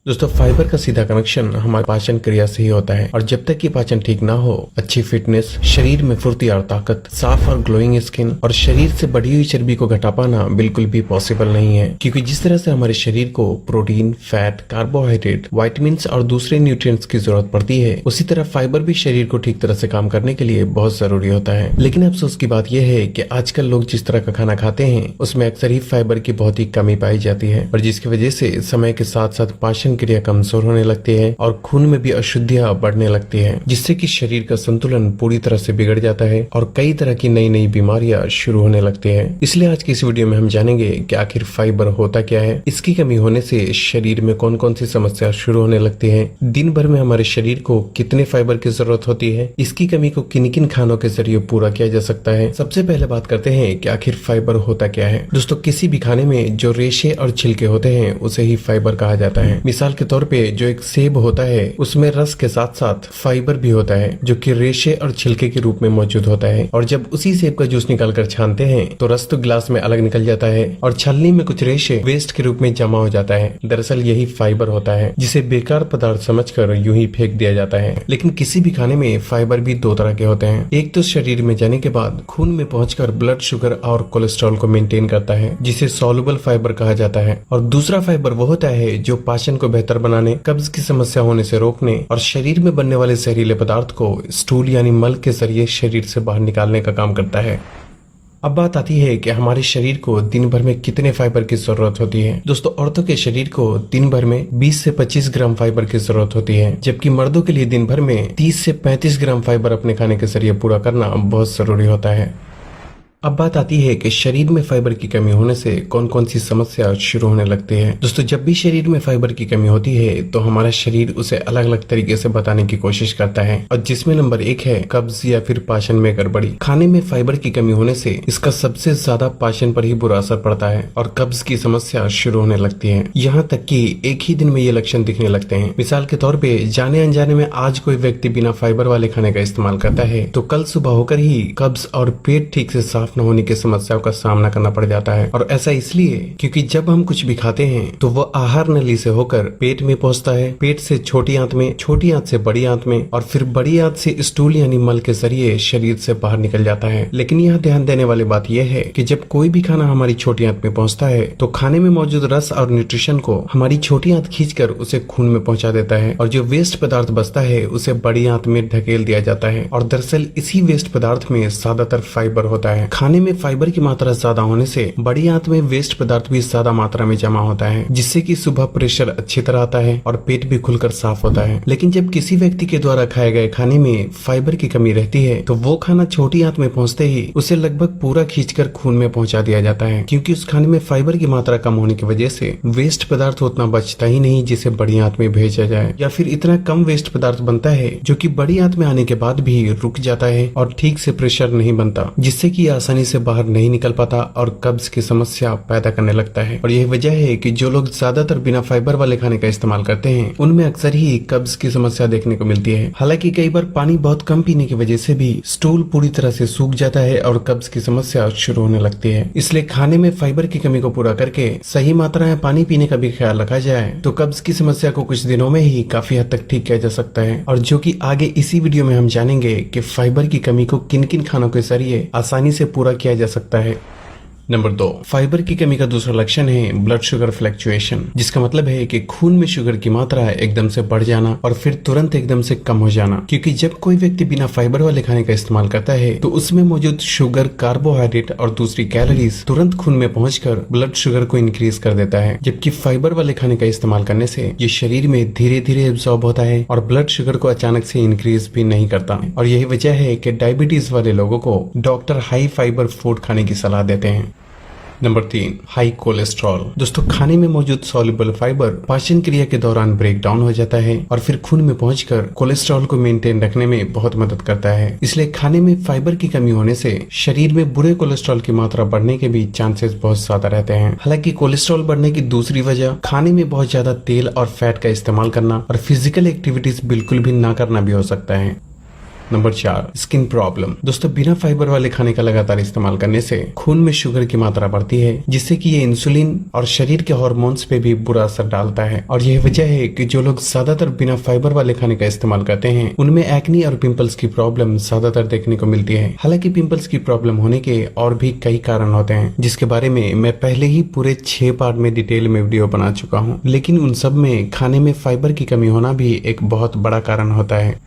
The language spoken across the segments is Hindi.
दोस्तों फाइबर का सीधा कनेक्शन हमारे पाचन क्रिया से ही होता है और जब तक कि पाचन ठीक ना हो, अच्छी फिटनेस, शरीर में फुर्ती और ताकत, साफ और ग्लोइंग स्किन और शरीर से बढ़ी हुई चर्बी को घटा पाना बिल्कुल भी पॉसिबल नहीं है। क्योंकि जिस तरह से हमारे शरीर को प्रोटीन, फैट, कार्बोहाइड्रेट, विटामिन और दूसरे न्यूट्रिएंट्स की जरूरत पड़ती है, उसी तरह फाइबर भी शरीर को ठीक तरह से काम करने के लिए बहुत जरूरी होता है। लेकिन अफसोस की बात यह है कि आजकल लोग जिस तरह का खाना खाते हैं उसमें अक्सर ही फाइबर की बहुत ही कमी पाई जाती है और जिसकी वजह से समय के साथ साथ पाचन क्रिया कमजोर होने लगती है और खून में भी अशुद्धियां बढ़ने लगती है, जिससे कि शरीर का संतुलन पूरी तरह से बिगड़ जाता है और कई तरह की नई नई बीमारियां शुरू होने लगती है। इसलिए आज की इस वीडियो में हम जानेंगे कि आखिर फाइबर होता क्या है, इसकी कमी होने से शरीर में कौन कौन सी समस्या शुरू होने लगती है, दिन भर में हमारे शरीर को कितने फाइबर की जरूरत होती है, इसकी कमी को किन किन खानों के जरिए पूरा किया जा सकता है। सबसे पहले बात करते हैं कि आखिर फाइबर होता क्या है। दोस्तों किसी भी खाने में जो रेशे और छिलके होते हैं उसे ही फाइबर कहा जाता है। मिसाल के तौर पे जो एक सेब होता है उसमें रस के साथ साथ फाइबर भी होता है जो कि रेशे और छिलके के रूप में मौजूद होता है और जब उसी सेब का जूस निकालकर छानते हैं तो रस तो गिलास में अलग निकल जाता है और छलनी में कुछ रेशे वेस्ट के रूप में जमा हो जाता है। दरअसल यही फाइबर होता है जिसे बेकार पदार्थ समझकर यूं ही फेंक दिया जाता है। लेकिन किसी भी खाने में फाइबर भी दो तरह के होते हैं। एक तो शरीर में जाने के बाद खून में पहुंचकर ब्लड शुगर और कोलेस्ट्रॉल को मेंटेन करता है जिसे सॉल्युबल फाइबर कहा जाता है, और दूसरा फाइबर वो होता है जो पाचन को बेहतर बनाने, कब्ज की समस्या होने से रोकने और शरीर में बनने वाले जहरीले पदार्थ को स्टूल यानी मल के जरिए शरीर से बाहर निकालने का काम करता है। अब बात आती है कि हमारे शरीर को दिन भर में कितने फाइबर की जरूरत होती है। दोस्तों औरतों के शरीर को दिन भर में 20 से 25 ग्राम फाइबर की जरूरत होती है, जबकि मर्दों के लिए दिन भर में 30 से 35 ग्राम फाइबर अपने खाने के जरिए पूरा करना बहुत जरूरी होता है। अब बात आती है कि शरीर में फाइबर की कमी होने से कौन कौन सी समस्या शुरू होने लगती है। दोस्तों जब भी शरीर में फाइबर की कमी होती है तो हमारा शरीर उसे अलग अलग तरीके से बताने की कोशिश करता है और जिसमें नंबर 1 है कब्ज या फिर पाचन में गड़बड़ी। खाने में फाइबर की कमी होने से इसका सबसे ज्यादा पाचन पर ही बुरा असर पड़ता है और कब्ज की समस्या शुरू होने लगती है। यहाँ तक कि एक ही दिन में ये लक्षण दिखने लगते हैं। मिसाल के तौर पे जाने अनजाने में आज कोई व्यक्ति बिना फाइबर वाले खाने का इस्तेमाल करता है तो कल सुबह होकर ही कब्ज और पेट ठीक से साफ न होने की समस्याओं का सामना करना पड़ जाता है। और ऐसा इसलिए क्योंकि जब हम कुछ भी खाते हैं तो वह आहार नली से होकर पेट में पहुंचता है, पेट से छोटी आंत में, छोटी आंत से बड़ी आंत में और फिर बड़ी आंत से स्टूल यानी मल के जरिए शरीर से बाहर निकल जाता है। लेकिन यहाँ ध्यान देने वाली बात यह है कि जब कोई भी खाना हमारी छोटी आंत में पहुंचता है तो खाने में मौजूद रस और न्यूट्रिशन को हमारी छोटी आंत खींचकर उसे खून में पहुंचा देता है और जो वेस्ट पदार्थ बचता है उसे बड़ी आंत में ढकेल दिया जाता है। और दरअसल इसी वेस्ट पदार्थ में ज्यादातर फाइबर होता है। खाने में फाइबर की मात्रा ज्यादा होने से बड़ी आंत में वेस्ट पदार्थ भी ज्यादा मात्रा में जमा होता है जिससे कि सुबह प्रेशर अच्छी तरह आता है और पेट भी खुलकर साफ होता है। लेकिन जब किसी व्यक्ति के द्वारा खाए गए खाने में फाइबर की कमी रहती है तो वो खाना छोटी आंत में पहुंचते ही उसे लगभग पूरा खींचकर खून में पहुंचा दिया जाता है, क्योंकि उस खाने में फाइबर की मात्रा कम होने की वजह से वेस्ट पदार्थ उतना बचता ही नहीं जिसे बड़ी आंत में भेजा जाए, या फिर इतना कम वेस्ट पदार्थ बनता है जो कि बड़ी आंत में आने के बाद भी रुक जाता है और ठीक से प्रेशर नहीं बनता, जिससे कि आसानी से बाहर नहीं निकल पाता और कब्ज की समस्या पैदा करने लगता है। और यही वजह है कि जो लोग ज्यादातर बिना फाइबर वाले खाने का इस्तेमाल करते हैं उनमें अक्सर ही कब्ज की समस्या देखने को मिलती है। हालांकि कई बार पानी बहुत कम पीने की वजह से भी स्टूल पूरी तरह से सूख जाता है और कब्ज की समस्या शुरू होने लगती है। इसलिए खाने में फाइबर की कमी को पूरा करके सही मात्रा में पानी पीने का भी ख्याल रखा जाए तो कब्ज की समस्या को कुछ दिनों में ही काफी हद तक ठीक किया जा सकता है, और जो कि आगे इसी वीडियो में हम जानेंगे कि फाइबर की कमी को किन किन खानों के जरिए आसानी से पूरा किया जा सकता है। नंबर 2, फाइबर की कमी का दूसरा लक्षण है ब्लड शुगर फ्लक्चुएशन, जिसका मतलब है कि खून में शुगर की मात्रा एकदम से बढ़ जाना और फिर तुरंत एकदम से कम हो जाना। क्योंकि जब कोई व्यक्ति बिना फाइबर वाले खाने का इस्तेमाल करता है तो उसमें मौजूद शुगर, कार्बोहाइड्रेट और दूसरी कैलोरीज तुरंत खून में पहुंचकर ब्लड शुगर को इंक्रीज कर देता है, जबकि फाइबर वाले खाने का इस्तेमाल करने से ये शरीर में धीरे धीरे एब्जॉर्ब होता है और ब्लड शुगर को अचानक से इंक्रीज भी नहीं करता। और यही वजह है कि डायबिटीज वाले लोगों को डॉक्टर हाई फाइबर फूड खाने की सलाह देते हैं। Number 3, high cholesterol. दोस्तों खाने में मौजूद सॉल्युबल फाइबर पाचन क्रिया के दौरान ब्रेक डाउन हो जाता है और फिर खून में पहुंचकर कोलेस्ट्रॉल को मेंटेन रखने में बहुत मदद करता है। इसलिए खाने में फाइबर की कमी होने से शरीर में बुरे कोलेस्ट्रॉल की मात्रा बढ़ने के भी चांसेस बहुत ज्यादा रहते हैं। हालांकि कोलेस्ट्रॉल बढ़ने की दूसरी वजह खाने में बहुत ज्यादा तेल और फैट का इस्तेमाल करना और फिजिकल एक्टिविटीज बिल्कुल भी ना करना भी हो सकता है। Number 4, skin problem. दोस्तों, बिना फाइबर वाले खाने का लगातार इस्तेमाल करने से खून में शुगर की मात्रा बढ़ती है, जिससे कि ये इंसुलिन और शरीर के हार्मोन्स पे भी बुरा असर डालता है। और यह वजह है कि जो लोग ज्यादातर बिना फाइबर वाले खाने का इस्तेमाल करते हैं, उनमें एक्ने और पिंपल्स की प्रॉब्लम ज्यादातर देखने को मिलती है। हालांकि पिंपल्स की प्रॉब्लम होने के और भी कई कारण होते हैं, जिसके बारे में मैं पहले ही पूरे 6 पार्ट में डिटेल में वीडियो बना चुका हूँ, लेकिन उन सब में खाने में फाइबर की कमी होना भी एक बहुत बड़ा कारण होता है।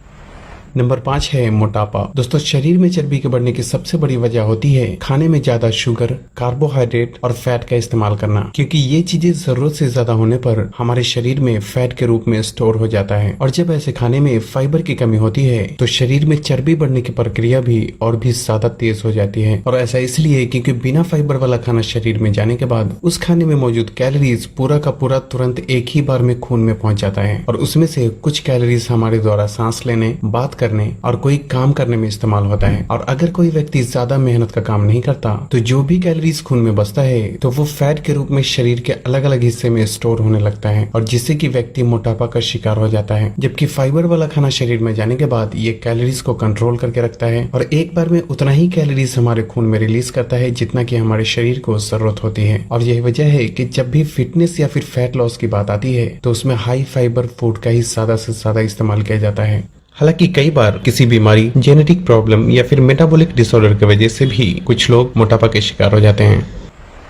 नंबर 5 है मोटापा। दोस्तों, शरीर में चर्बी के बढ़ने की सबसे बड़ी वजह होती है खाने में ज्यादा शुगर, कार्बोहाइड्रेट और फैट का इस्तेमाल करना, क्योंकि ये चीजें जरूरत से ज्यादा होने पर हमारे शरीर में फैट के रूप में स्टोर हो जाता है। और जब ऐसे खाने में फाइबर की कमी होती है तो शरीर में चर्बी बढ़ने की प्रक्रिया भी और भी ज्यादा तेज हो जाती है। और ऐसा इसलिए क्योंकि बिना फाइबर वाला खाना शरीर में जाने के बाद उस खाने में मौजूद कैलोरीज पूरा का पूरा तुरंत एक ही बार में खून में पहुंच जाता है, और उसमें से कुछ कैलोरीज हमारे द्वारा सांस लेने, बात करने और कोई काम करने में इस्तेमाल होता है। और अगर कोई व्यक्ति ज्यादा मेहनत का काम नहीं करता तो जो भी कैलोरीज खून में बचता है तो वो फैट के रूप में शरीर के अलग अलग हिस्से में स्टोर होने लगता है, और जिससे कि व्यक्ति मोटापा का शिकार हो जाता है। जबकि फाइबर वाला खाना शरीर में जाने के बाद ये कैलोरीज को कंट्रोल करके रखता है और एक बार में उतना ही कैलोरीज हमारे खून में रिलीज करता है जितना कि हमारे शरीर को जरूरत होती है। और यही वजह है कि जब भी फिटनेस या फिर फैट लॉस की बात आती है तो उसमें हाई फाइबर फूड का ही ज्यादा से ज्यादा इस्तेमाल किया जाता है। हालांकि कई बार किसी बीमारी, जेनेटिक प्रॉब्लम या फिर मेटाबॉलिक डिसऑर्डर की वजह से भी कुछ लोग मोटापा के शिकार हो जाते हैं।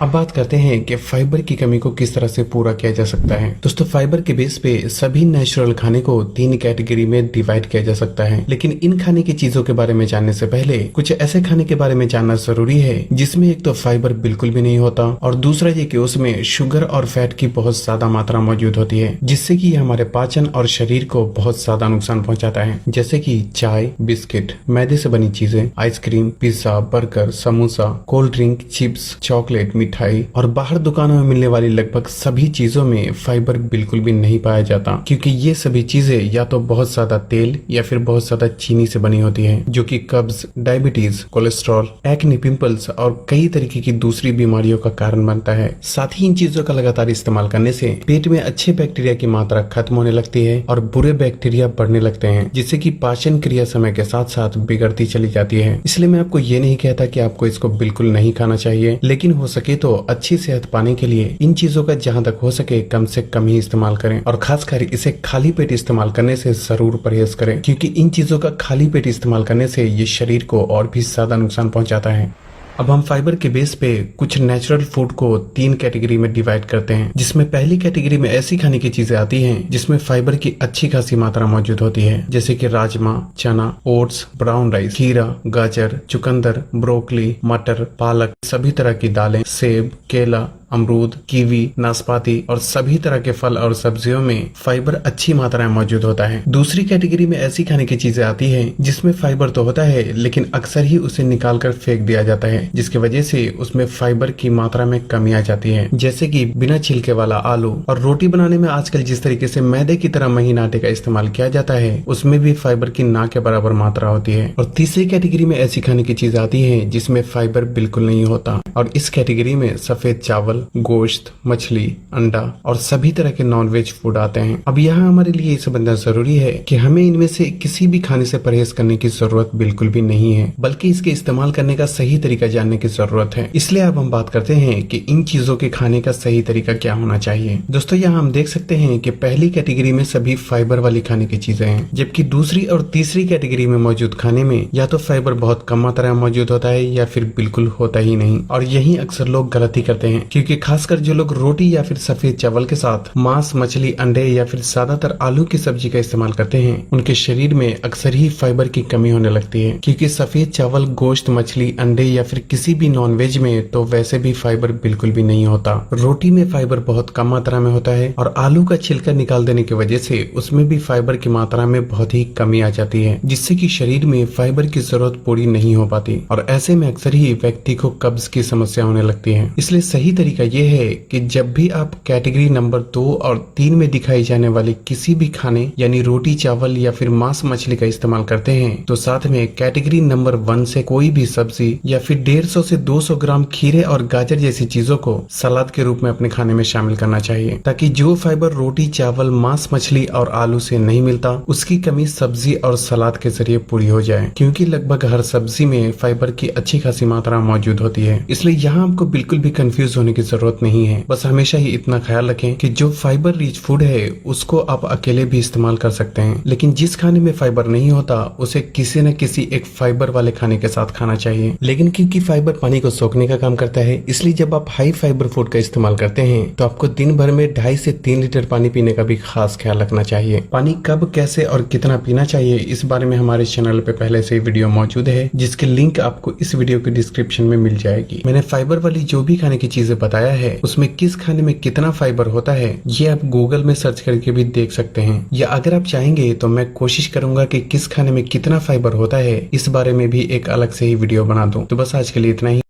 अब बात करते हैं कि फाइबर की कमी को किस तरह से पूरा किया जा सकता है। दोस्तों, फाइबर के बेस पे सभी नेचुरल खाने को 3 कैटेगरी में डिवाइड किया जा सकता है, लेकिन इन खाने की चीजों के बारे में जानने से पहले कुछ ऐसे खाने के बारे में जानना जरूरी है जिसमें एक तो फाइबर बिल्कुल भी नहीं होता, और दूसरा ये कि उसमें शुगर और फैट की बहुत ज्यादा मात्रा मौजूद होती है, जिससे कि हमारे पाचन और शरीर को बहुत ज्यादा नुकसान पहुंचाता है। जैसे कि चाय, बिस्किट, मैदे से बनी चीजें, ice cream, pizza, burger, samosa, cold drink, chips, chocolate, मिठाई और बाहर दुकानों में मिलने वाली लगभग सभी चीजों में फाइबर बिल्कुल भी नहीं पाया जाता, क्योंकि ये सभी चीजें या तो बहुत ज्यादा तेल या फिर बहुत ज्यादा चीनी से बनी होती है, जो कि कब्ज, डायबिटीज, कोलेस्ट्रॉल, एक्ने, पिंपल्स और कई तरीके की दूसरी बीमारियों का कारण बनता है। साथ ही इन चीजों का लगातार इस्तेमाल करने से पेट में अच्छे बैक्टीरिया की मात्रा खत्म होने लगती है और बुरे बैक्टीरिया बढ़ने लगते हैं, जिससे कि पाचन क्रिया समय के साथ साथ बिगड़ती चली जाती है। इसलिए मैं आपको ये नहीं कहता कि आपको इसको बिल्कुल नहीं खाना चाहिए, लेकिन हो सके तो अच्छी सेहत पाने के लिए इन चीजों का जहां तक हो सके कम से कम ही इस्तेमाल करें, और खासकर इसे खाली पेट इस्तेमाल करने से जरूर परहेज करें, क्योंकि इन चीजों का खाली पेट इस्तेमाल करने से ये शरीर को और भी ज्यादा नुकसान पहुंचाता है। अब हम फाइबर के बेस पे कुछ नेचुरल फूड को 3 कैटेगरी में डिवाइड करते हैं, जिसमें पहली कैटेगरी में ऐसी खाने की चीजें आती हैं जिसमें फाइबर की अच्छी खासी मात्रा मौजूद होती है, जैसे कि राजमा, चना, ओट्स, ब्राउन राइस, खीरा, गाजर, चुकंदर, ब्रोकली, मटर, पालक, सभी तरह की दालें, सेब, केला, अमरूद, कीवी, नाशपाती और सभी तरह के फल और सब्जियों में फाइबर अच्छी मात्रा में मौजूद होता है। दूसरी कैटेगरी में ऐसी खाने की चीजें आती हैं जिसमें फाइबर तो होता है, लेकिन अक्सर ही उसे निकाल कर फेंक दिया जाता है, जिसकी वजह से उसमें फाइबर की मात्रा में कमी आ जाती है, जैसे कि बिना छिलके वाला आलू। और रोटी बनाने में आजकल जिस तरीके से मैदे की तरह महीन आटे का इस्तेमाल किया जाता है, उसमें भी फाइबर की ना के बराबर मात्रा होती है। और तीसरी कैटेगरी में ऐसी खाने की चीज आती है जिसमें फाइबर बिल्कुल नहीं होता, और इस कैटेगरी में सफेद चावल, गोश्त, मछली, अंडा और सभी तरह के नॉनवेज फूड आते हैं। अब यहाँ हमारे लिए ये समझना जरूरी है कि हमें इनमें से किसी भी खाने से परहेज करने की जरूरत बिल्कुल भी नहीं है, बल्कि इसके इस्तेमाल करने का सही तरीका जानने की जरूरत है। इसलिए अब हम बात करते हैं कि इन चीजों के खाने का सही तरीका क्या होना चाहिए। दोस्तों, यहाँ हम देख सकते हैं कि पहली कैटेगरी में सभी फाइबर वाली खाने की चीजें हैं, जबकि दूसरी और तीसरी कैटेगरी में मौजूद खाने में या तो फाइबर बहुत कम मात्रा में मौजूद होता है या फिर बिल्कुल होता ही नहीं। और यही अक्सर लोग गलती करते हैं, क्योंकि खासकर जो लोग रोटी या फिर सफेद चावल के साथ मांस, मछली, अंडे या फिर ज्यादातर आलू की सब्जी का इस्तेमाल करते हैं, उनके शरीर में अक्सर ही फाइबर की कमी होने लगती है, क्योंकि सफेद चावल, गोश्त, मछली, अंडे या फिर किसी भी नॉनवेज में तो वैसे भी फाइबर बिल्कुल भी नहीं होता। रोटी में फाइबर बहुत कम मात्रा में होता है और आलू का छिलका निकाल देने की वजह से उसमें भी फाइबर की मात्रा में बहुत ही कमी आ जाती है, जिससे कि शरीर में फाइबर की जरूरत पूरी नहीं हो पाती, और ऐसे में अक्सर ही व्यक्ति को कब्ज की समस्या होने लगती है। इसलिए सही तरीका तरीका ये है कि जब भी आप कैटेगरी नंबर 2 और 3 में दिखाई जाने वाले किसी भी खाने यानी रोटी, चावल या फिर मांस मछली का इस्तेमाल करते हैं तो साथ में कैटेगरी नंबर 1 से कोई भी सब्जी या फिर 150 से 200 ग्राम खीरे और गाजर जैसी चीजों को सलाद के रूप में अपने खाने में शामिल करना चाहिए, ताकि जो फाइबर रोटी, चावल, मांस मछली और आलू से नहीं मिलता उसकी कमी सब्जी और सलाद के जरिए पूरी हो जाए, क्योंकि लगभग हर सब्जी में फाइबर की अच्छी खासी मात्रा मौजूद होती है। इसलिए यहाँ आपको बिल्कुल भी कंफ्यूज होने की जरूरत नहीं है। बस हमेशा ही इतना ख्याल रखें कि जो फाइबर रिच फूड है उसको आप अकेले भी इस्तेमाल कर सकते हैं, लेकिन जिस खाने में फाइबर नहीं होता उसे किसी न किसी एक फाइबर वाले खाने के साथ खाना चाहिए। लेकिन क्योंकि फाइबर पानी को सोखने का काम करता है, इसलिए जब आप हाई फाइबर फूड का इस्तेमाल करते हैं तो आपको दिन भर में 2.5 से 3 लीटर पानी पीने का भी खास ख्याल रखना चाहिए। पानी कब, कैसे और कितना पीना चाहिए इस बारे में हमारे चैनल पे पहले से ही वीडियो मौजूद है, जिसकी लिंक आपको इस वीडियो के डिस्क्रिप्शन में मिल जाएगी। मैंने फाइबर वाली जो भी खाने की चीजें बताया है उसमें किस खाने में कितना फाइबर होता है ये आप गूगल में सर्च करके भी देख सकते हैं, या अगर आप चाहेंगे तो मैं कोशिश करूंगा कि किस खाने में कितना फाइबर होता है इस बारे में भी एक अलग से ही वीडियो बना दूं। तो बस आज के लिए इतना ही।